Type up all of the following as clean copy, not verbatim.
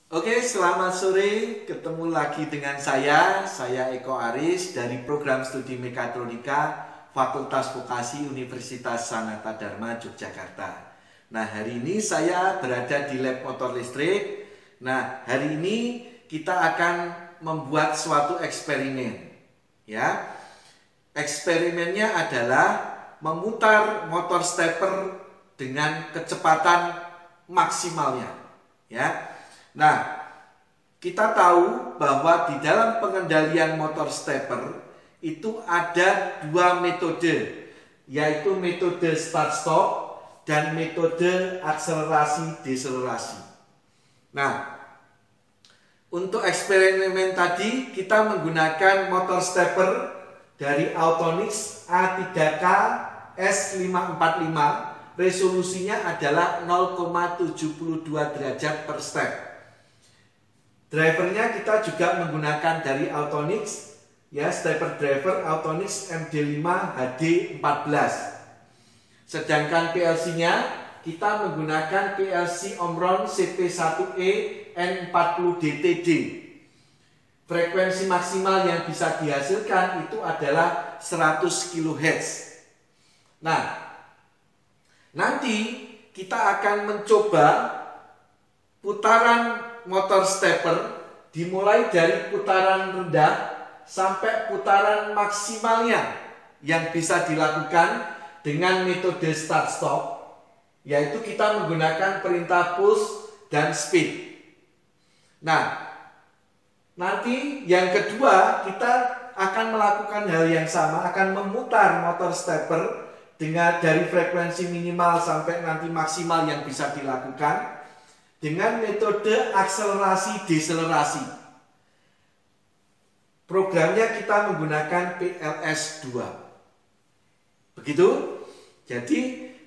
Oke, selamat sore. Ketemu lagi dengan saya Eko Aris dari program studi Mekatronika Fakultas Vokasi Universitas Sanata Dharma Yogyakarta. Nah, hari ini saya berada di lab motor listrik. Nah, hari ini kita akan membuat suatu eksperimen. Ya, eksperimennya adalah memutar motor stepper dengan kecepatan maksimalnya. Ya. Nah, kita tahu bahwa di dalam pengendalian motor stepper itu ada dua metode, yaitu metode start-stop dan metode akselerasi-deselerasi. Nah, untuk eksperimen tadi kita menggunakan motor stepper dari Autonix A3K S545, resolusinya adalah 0,72 derajat per step. Drivernya kita juga menggunakan dari Autonix, ya, stepper driver Autonix MD5 HD14. Sedangkan PLC-nya kita menggunakan PLC Omron CP1E N40DTD. Frekuensi maksimal yang bisa dihasilkan itu adalah 100 kHz. Nah, nanti kita akan mencoba putaran motor stepper dimulai dari putaran rendah sampai putaran maksimalnya yang bisa dilakukan dengan metode start stop, yaitu kita menggunakan perintah push dan speed. Nah, nanti yang kedua kita akan melakukan hal yang sama, akan memutar motor stepper dengan dari frekuensi minimal sampai nanti maksimal yang bisa dilakukan dengan metode akselerasi-deselerasi. Programnya kita menggunakan PLS2. Begitu? Jadi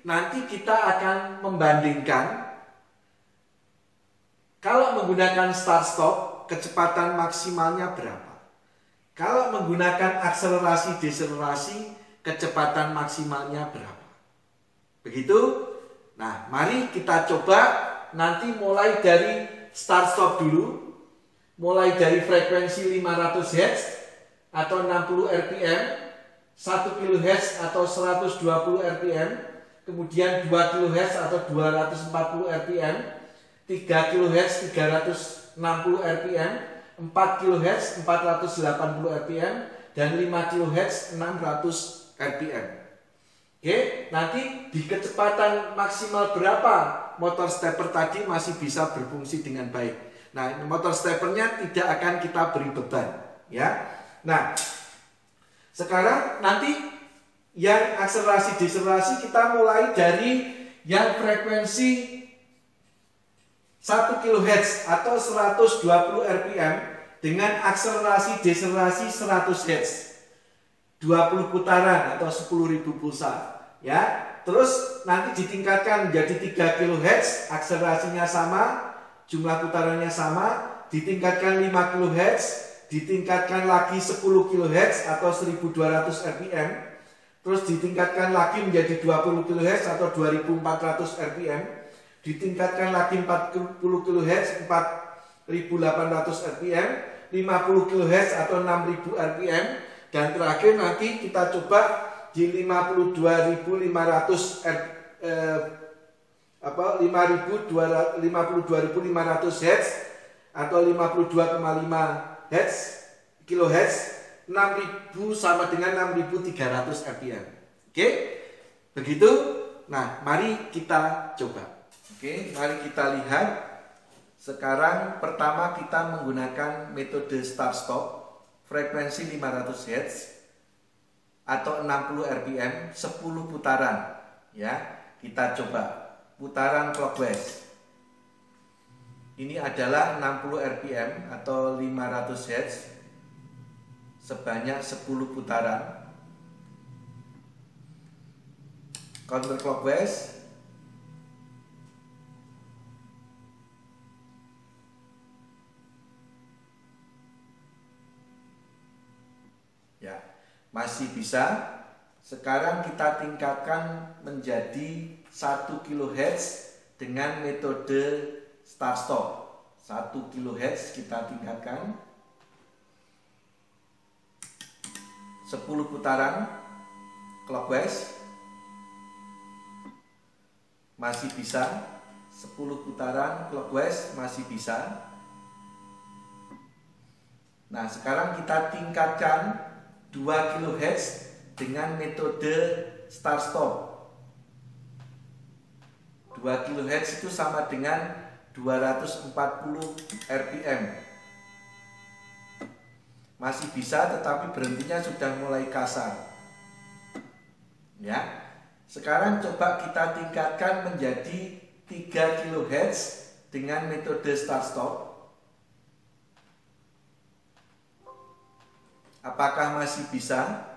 nanti kita akan membandingkan kalau menggunakan start-stop kecepatan maksimalnya berapa. Kalau menggunakan akselerasi-deselerasi kecepatan maksimalnya berapa. Begitu? Nah, mari kita coba. Nanti mulai dari start stop dulu, mulai dari frekuensi 500 Hz atau 60 rpm, 1 kHz atau 120 rpm, kemudian 2 kHz atau 240 rpm, 3 kHz 360 rpm, 4 kHz 480 rpm, dan 5 kHz 600 rpm. Oke, nanti di kecepatan maksimal berapa motor stepper tadi masih bisa berfungsi dengan baik. Nah, motor steppernya tidak akan kita beri beban, ya. Nah, sekarang nanti yang akselerasi deselerasi kita mulai dari yang frekuensi 1 kHz atau 120 rpm dengan akselerasi deselerasi 100 Hz. 20 putaran atau 10.000 pulsa, ya. Terus nanti ditingkatkan menjadi 3 kHz, akselerasinya sama, jumlah putarannya sama, ditingkatkan 5 kHz, ditingkatkan lagi 10 kHz atau 1200 rpm, terus ditingkatkan lagi menjadi 20 kHz atau 2400 rpm, ditingkatkan lagi 40 kHz 4800 rpm, 50 kHz atau 6000 rpm, dan terakhir nanti kita coba di 52.500 Hz atau 52,5 Hz kHz, 6000 sama dengan 6300 rpm. Oke? Begitu. Nah, mari kita coba. Oke, mari kita lihat. Sekarang pertama kita menggunakan metode start stop, frekuensi 500 Hz atau 60 rpm, 10 putaran, ya. Kita coba putaran clockwise. Ini adalah 60 rpm atau 500 Hz sebanyak 10 putaran. Counterclockwise. Ya, masih bisa. Sekarang kita tingkatkan menjadi 1 kHz dengan metode start stop. 1 kHz kita tingkatkan 10 putaran clockwise, masih bisa. 10 putaran clockwise masih bisa. Nah, sekarang kita tingkatkan 2 kHz dengan metode start stop. 2 kHz itu sama dengan 240 rpm. Masih bisa, tetapi berhentinya sudah mulai kasar. Ya. Sekarang coba kita tingkatkan menjadi 3 kHz dengan metode start stop. Apakah masih bisa?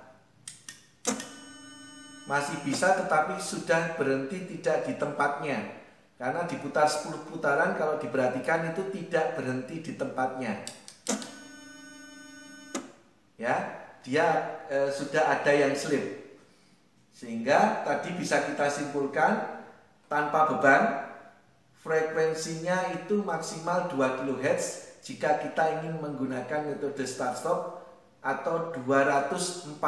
Masih bisa, tetapi sudah berhenti tidak di tempatnya. Karena diputar 10 putaran, kalau diperhatikan itu tidak berhenti di tempatnya. Ya, dia sudah ada yang slip. Sehingga tadi bisa kita simpulkan tanpa beban frekuensinya itu maksimal 2 kHz jika kita ingin menggunakan metode start stop atau 240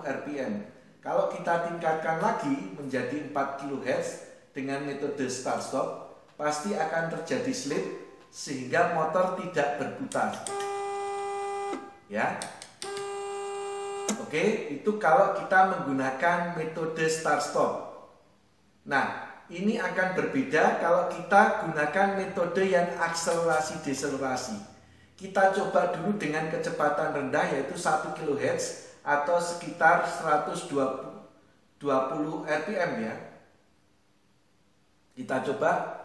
rpm. Kalau kita tingkatkan lagi menjadi 4 kHz dengan metode start stop, pasti akan terjadi slip sehingga motor tidak berputar. Ya. Oke, itu kalau kita menggunakan metode start stop. Nah, ini akan berbeda kalau kita gunakan metode yang akselerasi deselerasi. Kita coba dulu dengan kecepatan rendah yaitu 1 kHz atau sekitar 120 rpm ya. Kita coba.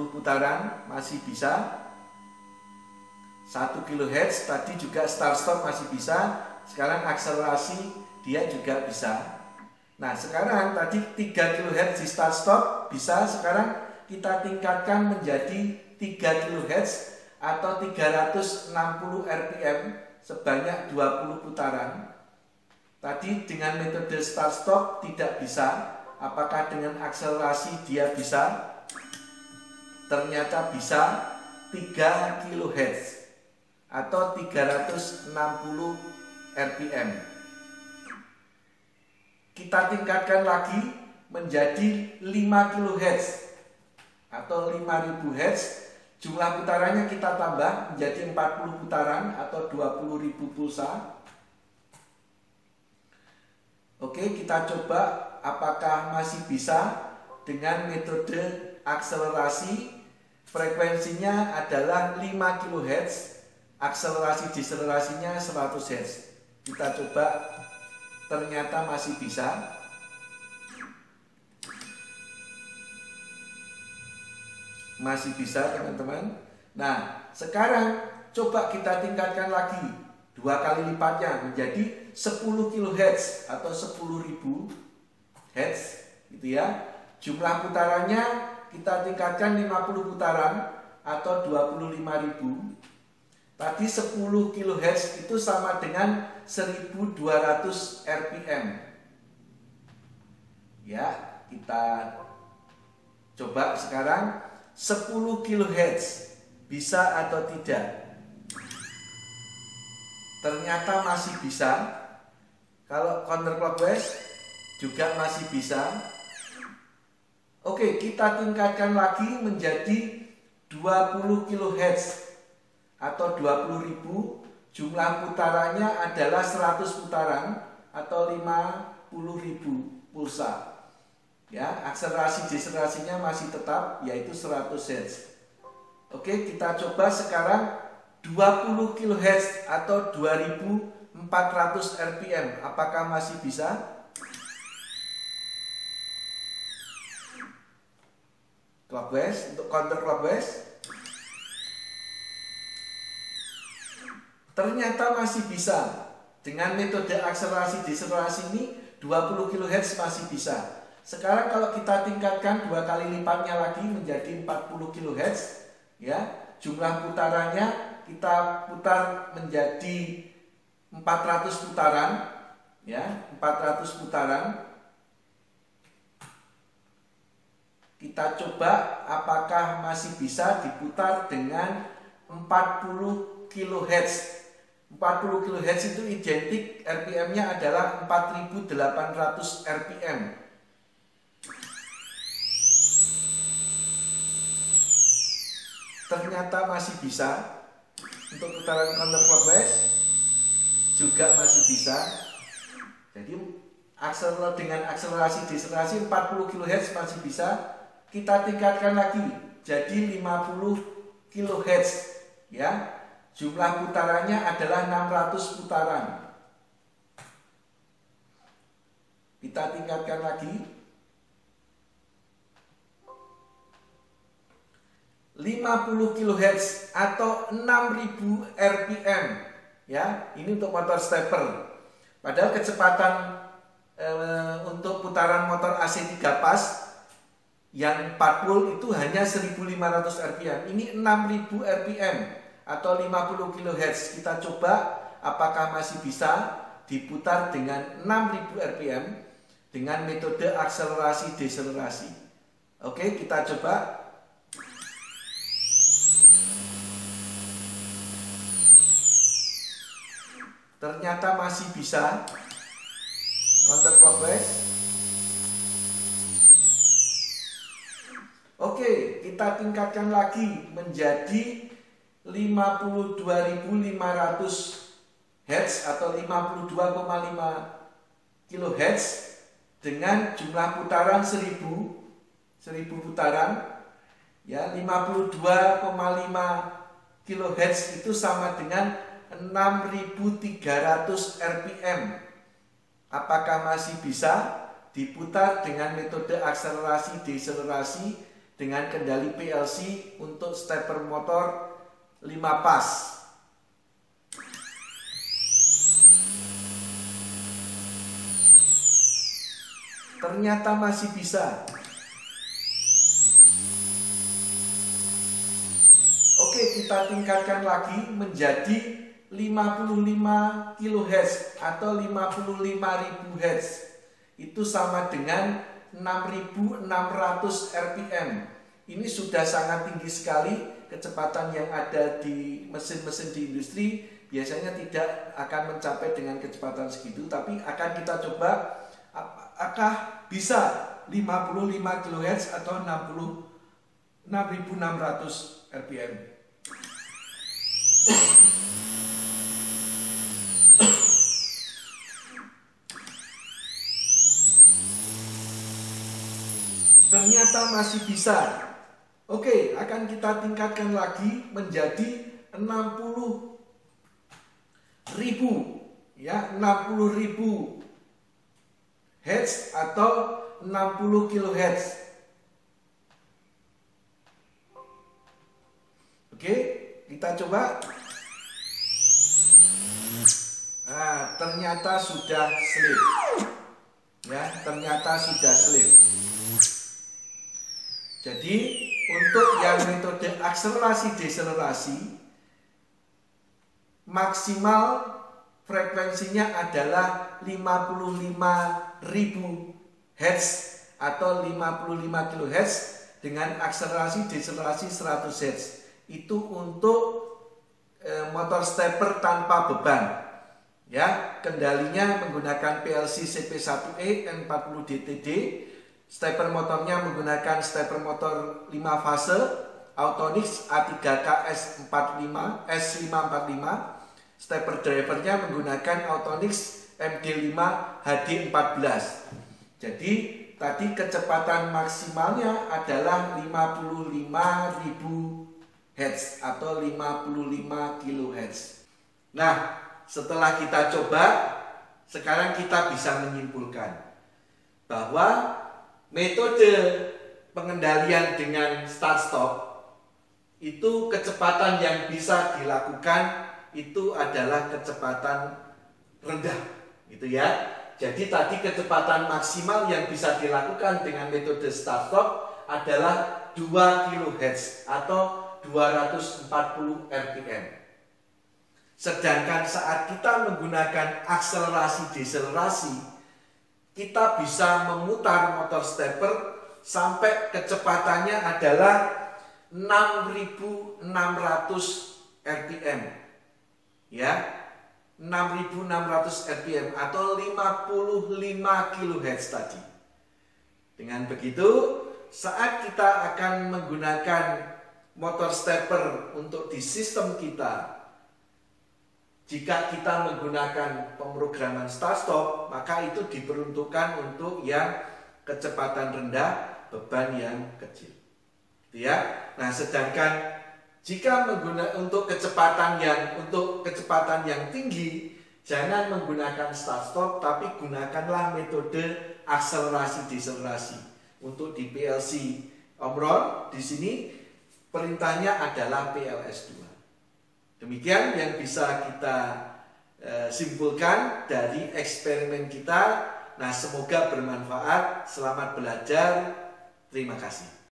Putaran masih bisa. 1 kHz tadi juga start stop masih bisa. Sekarang akselerasi dia juga bisa. Nah, sekarang tadi 3 kHz di start stop bisa. Sekarang kita tingkatkan menjadi 3 kHz atau 360 rpm sebanyak 20 putaran. Tadi dengan metode start stop tidak bisa. Apakah dengan akselerasi dia bisa? Ternyata bisa 3 kHz atau 360 rpm. Kita tingkatkan lagi menjadi 5 kHz atau 5000 Hz. Jumlah putarannya kita tambah menjadi 40 putaran atau 20.000 pulsa. Oke, kita coba apakah masih bisa dengan metode akselerasi. Frekuensinya adalah 5 kHz, akselerasi deselerasinya 100 Hz. Kita coba, ternyata masih bisa. Masih bisa teman-teman. Nah, sekarang coba kita tingkatkan lagi 2 kali lipatnya menjadi 10 kHz atau 10.000 Hz gitu ya. Jumlah putarannya kita tingkatkan 50 putaran atau 25.000. Tadi 10 kHz itu sama dengan 1200 rpm. Ya, kita coba sekarang 10 kHz bisa atau tidak. Ternyata masih bisa. Kalau counterclockwise juga masih bisa. Oke, kita tingkatkan lagi menjadi 20 kHz atau 20.000. Jumlah putarannya adalah 100 putaran atau 50.000 pulsa. Ya, akselerasi deselerasinya masih tetap yaitu 100 Hz. Oke, kita coba sekarang 20 kHz atau 2400 rpm. Apakah masih bisa? Clockwise, untuk counterclockwise ternyata masih bisa. Dengan metode akselerasi deselerasi ini 20 kHz masih bisa. Sekarang kalau kita tingkatkan 2 kali lipatnya lagi menjadi 40 kHz, ya, jumlah putarannya kita putar menjadi 400 putaran, ya, 400 putaran. Kita coba apakah masih bisa diputar dengan 40 kHz. 40 kHz itu identik RPM-nya adalah 4800 RPM. Ternyata masih bisa. Untuk putaran counterclockwise juga masih bisa. Jadi dengan akselerasi deselerasi 40 kHz masih bisa. Kita tingkatkan lagi jadi 50 kHz, ya. Jumlah putarannya adalah 600 putaran. Kita tingkatkan lagi 50 kHz atau 6000 RPM, ya. Ini untuk motor stepper. Padahal kecepatan untuk putaran motor AC 3 pas yang 4 volt itu hanya 1500 RPM. Ini 6000 RPM atau 50 kHz. Kita coba apakah masih bisa diputar dengan 6000 RPM dengan metode akselerasi deselerasi. Oke, kita coba. Ternyata masih bisa counterclockwise. Oke, kita tingkatkan lagi menjadi 52.500 Hz atau 52,5 kHz dengan jumlah putaran 1000 putaran, ya. 52,5 kHz itu sama dengan 6300 RPM. Apakah masih bisa diputar dengan metode akselerasi deselerasi dengan kendali PLC untuk stepper motor 5 pas? Ternyata masih bisa. Oke, kita tingkatkan lagi menjadi 55 kHz atau 55.000 Hz. Itu sama dengan 6.600 RPM. Ini sudah sangat tinggi sekali. Kecepatan yang ada di mesin-mesin di industri biasanya tidak akan mencapai dengan kecepatan segitu, tapi akan kita coba apakah bisa 55 kHz atau 6.600 RPM. Ternyata masih bisa. Oke, akan kita tingkatkan lagi menjadi 60.000, ya, 60.000 Hz atau 60 kHz. Oke, kita coba. Nah, ternyata sudah slip. Ya, ternyata sudah slip. Jadi untuk yang metode akselerasi deselerasi maksimal frekuensinya adalah 55.000 Hz atau 55 kHz dengan akselerasi deselerasi 100 Hz. Itu untuk motor stepper tanpa beban. Ya, kendalinya menggunakan PLC CP1E N40 DTD. Stepper motornya menggunakan stepper motor 5 fase Autonix A3K S545. Stepper drivernya menggunakan Autonix MD5 HD14. Jadi tadi kecepatan maksimalnya adalah 55.000 Hz atau 55 kHz. Nah, setelah kita coba, sekarang kita bisa menyimpulkan bahwa metode pengendalian dengan start stop itu kecepatan yang bisa dilakukan itu adalah kecepatan rendah, gitu ya. Jadi tadi kecepatan maksimal yang bisa dilakukan dengan metode start stop adalah 2 kHz atau 240 RPM. Sedangkan saat kita menggunakan akselerasi deselerasi, kita bisa memutar motor stepper sampai kecepatannya adalah 6.600 rpm. Ya, 6.600 rpm atau 55 kHz tadi. Dengan begitu, saat kita akan menggunakan motor stepper untuk di sistem kita, jika kita menggunakan pemrograman start stop, maka itu diperuntukkan untuk yang kecepatan rendah, beban yang kecil. Gitu ya. Nah, sedangkan jika untuk kecepatan yang tinggi, jangan menggunakan start stop, tapi gunakanlah metode akselerasi deselerasi. Untuk di PLC Omron di sini perintahnya adalah PLS2. Demikian yang bisa kita simpulkan dari eksperimen kita. Nah, semoga bermanfaat. Selamat belajar. Terima kasih.